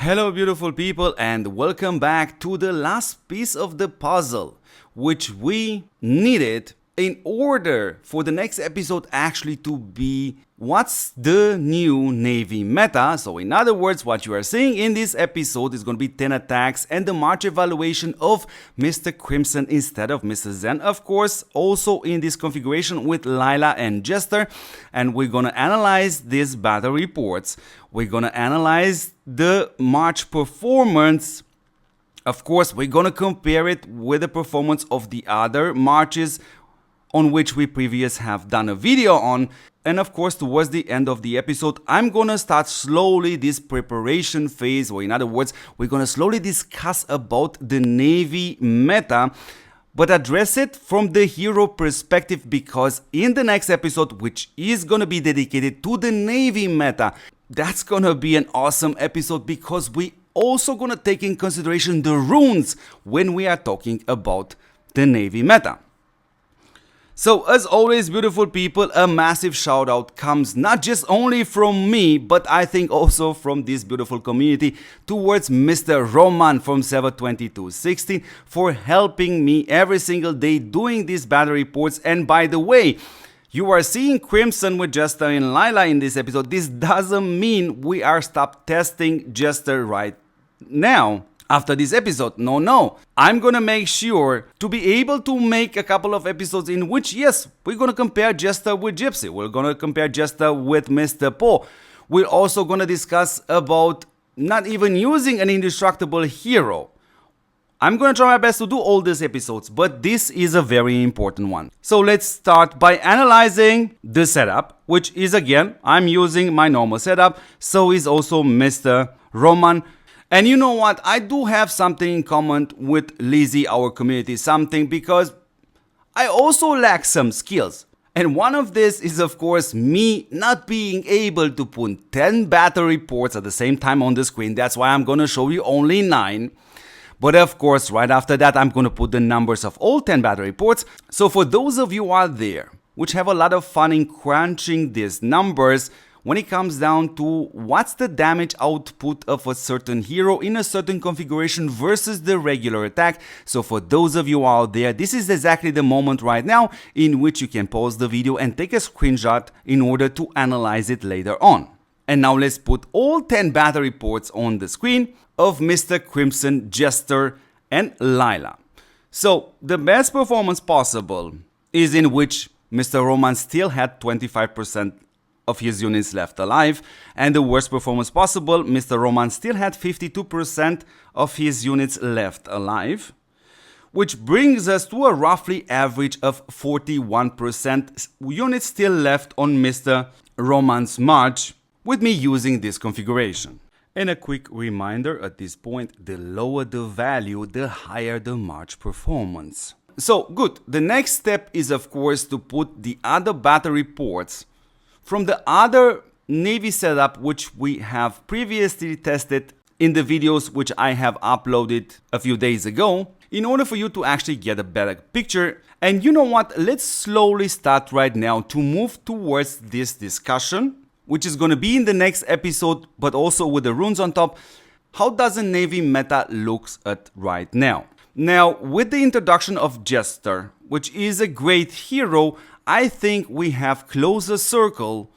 Hello beautiful people and welcome back to the last piece of the puzzle which we needed in order for the next episode actually to be what's the new Navy meta. So in other words, what you are seeing in this episode is going to be 10 attacks and the March evaluation of Mr. Crimson instead of Mr. Zen. Of course, also in this configuration with Layla and Jester. And we're going to analyze these battle reports. We're going to analyze the March performance. Of course, we're going to compare it with the performance of the other Marches on which we previously have done a video on. And of course, towards the end of the episode, I'm gonna start slowly this preparation phase, or in other words, we're gonna slowly discuss about the Navy meta, but address it from the hero perspective, because in the next episode, which is gonna be dedicated to the Navy meta, that's gonna be an awesome episode because we also gonna take in consideration the runes when we are talking about the Navy meta. So as always, beautiful people, a massive shout out comes not just only from me, but I think also from this beautiful community towards Mr. Roman from server 2216 for helping me every single day doing these battle reports. And by the way, you are seeing Crimson with Jester and Layla in this episode. This doesn't mean we are stopped testing Jester right now. After this episode, no, I'm gonna make sure to be able to make a couple of episodes in which, yes, we're gonna compare Jester with Gypsy, we're gonna compare Jester with Mr. Poe. We're also gonna discuss about not even using an indestructible hero. I'm gonna try my best to do all these episodes, but this is a very important one. So let's start by analyzing the setup, which is, again, I'm using my normal setup, so is also Mr. Roman. And you know what, I do have something in common with Lizzie, our community, something, because I also lack some skills. And one of this is, of course, me not being able to put 10 battle reports at the same time on the screen. That's why I'm gonna show you only 9. But of course, right after that, I'm gonna put the numbers of all 10 battle reports. So for those of you out there which have a lot of fun in crunching these numbers, when it comes down to what's the damage output of a certain hero in a certain configuration versus the regular attack. So for those of you out there, this is exactly the moment right now in which you can pause the video and take a screenshot in order to analyze it later on. And now let's put all 10 battle reports on the screen of Mr. Crimson, Jester and Layla. So the best performance possible is in which Mr. Roman still had 25% of his units left alive, and the worst performance possible, Mr. Roman still had 52% of his units left alive, which brings us to a roughly average of 41% units still left on Mr. Roman's march with me using this configuration. And a quick reminder at this point, the lower the value, the higher the march performance. So good, the next step is of course to put the other battle reports from the other Navy setup which we have previously tested in the videos which I have uploaded a few days ago, in order for you to actually get a better picture. And you know what, let's slowly start right now to move towards this discussion, which is going to be in the next episode, but also with the runes on top. How does a Navy meta looks at right now? Now, with the introduction of Jester, which is a great hero, I think we have closed the circle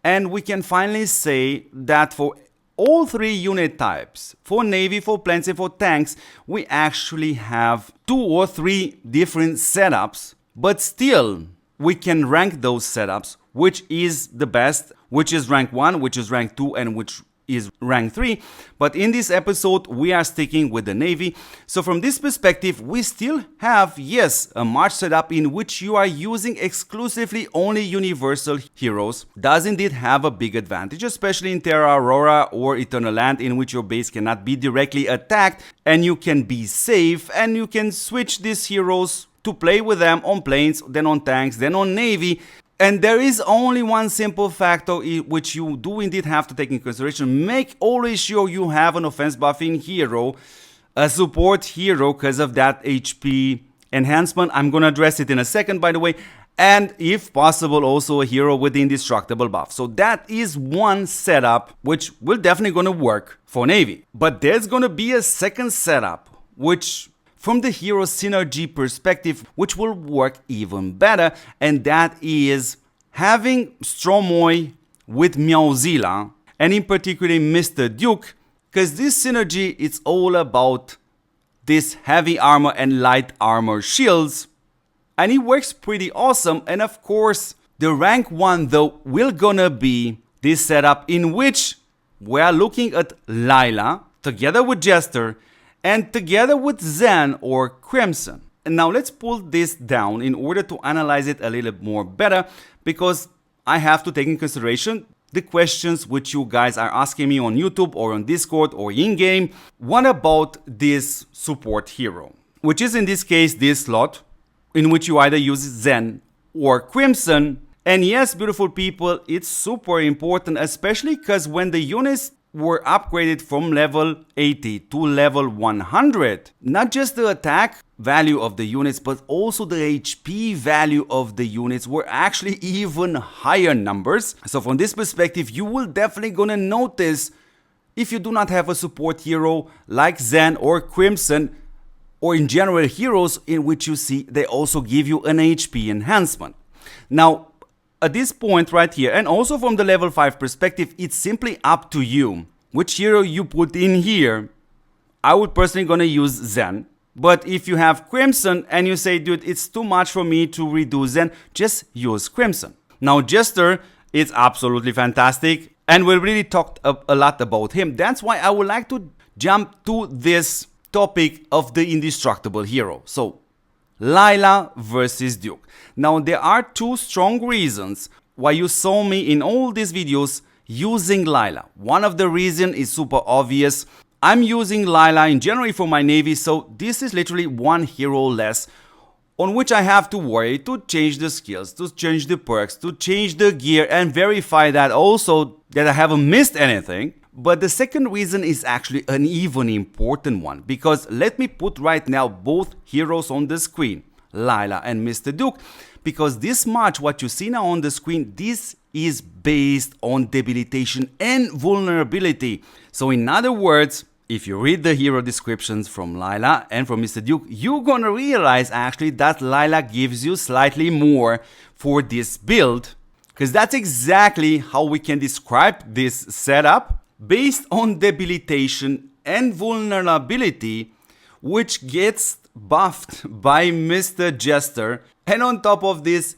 and we can finally say that for all 3 unit types, for Navy, for planes and for tanks, we actually have 2 or 3 different setups, but still we can rank those setups, which is the best, which is rank 1, which is rank 2 and which is rank 3, but in this episode we are sticking with the Navy. So from this perspective, we still have, yes, a March setup in which you are using exclusively only universal heroes. Does indeed have a big advantage, especially in Terra Aurora or Eternal Land, in which your base cannot be directly attacked and you can be safe and you can switch these heroes to play with them on planes, then on tanks, then on Navy. And there is only one simple factor which you do indeed have to take into consideration. Make always sure you have an offense buffing hero, a support hero because of that HP enhancement. I'm gonna address it in a second, by the way. and if possible also a hero with the indestructible buff. So that is one setup which will definitely gonna work for Navy. But there's gonna be a second setup which from the hero synergy perspective which will work even better, and that is having Stromoy with Meowzilla, and in particular Mr. Duke, because this synergy is all about this heavy armor and light armor shields, and it works pretty awesome. And of course the rank 1 though will gonna be this setup in which we are looking at Layla together with Jester and together with Zen or Crimson. And now let's pull this down in order to analyze it a little more better, because I have to take in consideration the questions which you guys are asking me on YouTube or on Discord or in-game. What about this support hero? Which is in this case this slot in which you either use Zen or Crimson. And yes, beautiful people, it's super important, especially because when the units were upgraded from level 80 to level 100, not just the attack value of the units, but also the HP value of the units were actually even higher numbers. So from this perspective, you will definitely gonna notice if you do not have a support hero like Zen or Crimson, or in general heroes in which you see they also give you an HP enhancement. Now, at this point right here, and also from the level 5 perspective, it's simply up to you which hero you put in here. I would personally gonna use Zen, but if you have Crimson and you say, dude, it's too much for me to redo Zen, just use Crimson. Now Jester is absolutely fantastic, and we really talked a lot about him. That's why I would like to jump to this topic of the indestructible hero. So Layla versus Duke. Now there are two strong reasons why you saw me in all these videos using Layla. One of the reasons is super obvious. I'm using Layla in general for my Navy, so this is literally one hero less on which I have to worry to change the skills, to change the perks, to change the gear, and verify that also that I haven't missed anything. But the second reason is actually an even important one, because let me put right now both heroes on the screen, Layla and Mr. Duke, because this much what you see now on the screen, this is based on debilitation and vulnerability. So in other words, if you read the hero descriptions from Layla and from Mr. Duke, you're gonna realize actually that Layla gives you slightly more for this build, because that's exactly how we can describe this setup, based on debilitation and vulnerability, which gets buffed by Mr. Jester. And on top of this,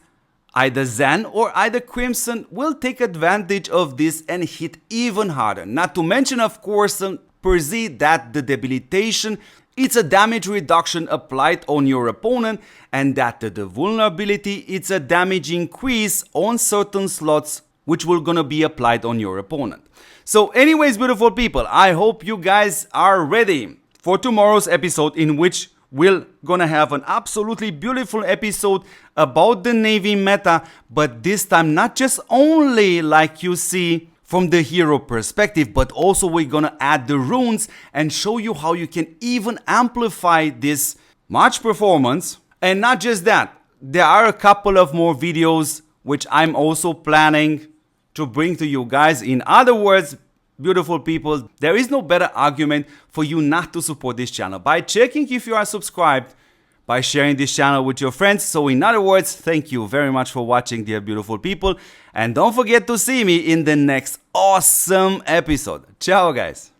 either Zen or either Crimson will take advantage of this and hit even harder. Not to mention, of course, per se, that the debilitation, it's a damage reduction applied on your opponent, and that the vulnerability, it's a damage increase on certain slots which will gonna be applied on your opponent. So anyways, beautiful people, I hope you guys are ready for tomorrow's episode, in which we're gonna have an absolutely beautiful episode about the Navy meta, but this time not just only like you see from the hero perspective, but also we're gonna add the runes and show you how you can even amplify this match performance. And not just that, there are a couple of more videos which I'm also planning to bring to you guys. In other words, beautiful people, there is no better argument for you not to support this channel by checking if you are subscribed, by sharing this channel with your friends. So in other words, thank you very much for watching, dear beautiful people, and don't forget to see me in the next awesome episode. Ciao guys.